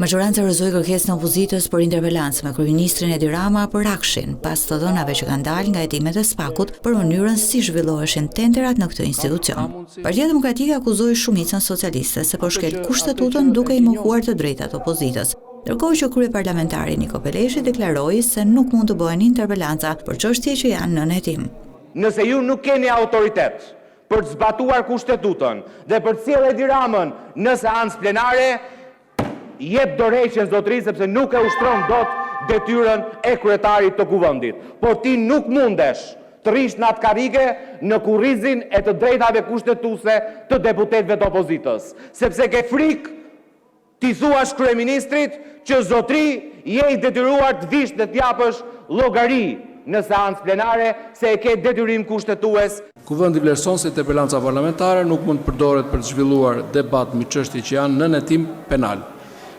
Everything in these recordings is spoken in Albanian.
Majoranca rrëzoi kërkesën e opozitës për interpelancë me kryeministrin Edi Rama për Rakshin, pas të dhënave që kanë dalë nga hetimet e SPAK-ut për mënyrën si zhvilloheshin tenderat në këtë institucion. Partia Demokratike akuzoi shumicën socialiste se po shkel kushtetutën duke i mohuar të drejtat opozitës. Ndërkohë që kryeparlamentari Niko Peleshi deklaroi se nuk mund të bëhen interpelanca për çështje që janë nën hetim. Nëse ju nuk keni autoritet për të zbatuar kushtetutën dhe për të sjellë Edi Ramën në seancë plenare, jep dorëheqjen zotëri sepse nuk e ushtron dot detyrën e kryetarit të kuvendit. Por ti nuk mundesh të rish në atë karrige në kurrizin e të drejtave kushtetuese të deputetëve të opozitës, sepse ke frikë ti thuash kryeministrit që zotëri je i detyruar të vish dhe të japësh llogari në seancë plenare se e ke detyrim kushtetues. Kuvendi vlerëson se interpelanca parlamentare nuk mund të përdoret për të zhvilluar debat mbi çështje që janë nën hetim penal,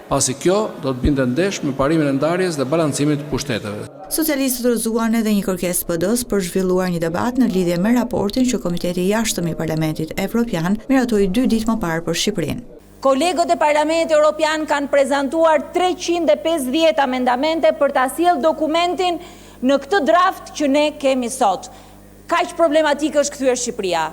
pasi kjo do të binte ndesh me parimin e ndarjes dhe balancimit të pushteteve. Socialistët rrëzuan edhe një kërkesë PD-s për zhvilluar një debat në lidhje me raportin që Komiteti i Jashtëm i Parlamentit Evropian miratoi 2 ditë më parë për Shqipërinë. Kolegët e Parlamentit Evropian kanë prezantuar 350 amendamente për ta sjellë dokumentin në këtë draft që ne kemi sot. Kaq problematik është kthyer Shqipëria.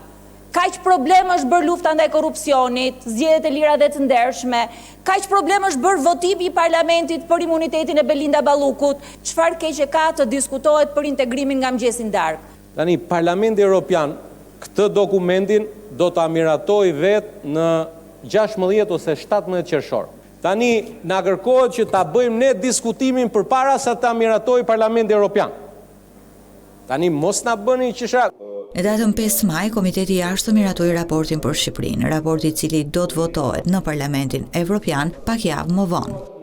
Kaq problem është bërë lufta ndaj korrupsionit, zgjedhjet e lira dhe të ndershme. Kaq problem është bërë votimi i Parlamentit për imunitetin e Belinda Ballukut. Çfarë keq e ka të diskutohet për integrimin nga mëngjesi darkë? Tani Parlamenti Evropian këtë dokumentin do ta miratoj vetë në 16 ose 17 qershor. Tani na kërkohet që ta bëjmë ne diskutimin përpara se ta miratoj Parlamenti Evropian. Tani mos na bëni qesha. Në datën 5 maj, Komiteti i Jashtëm miratoi raportin për Shqipërinë, raporti i cili do të votohet në Parlamentin Evropian pak javë më vonë.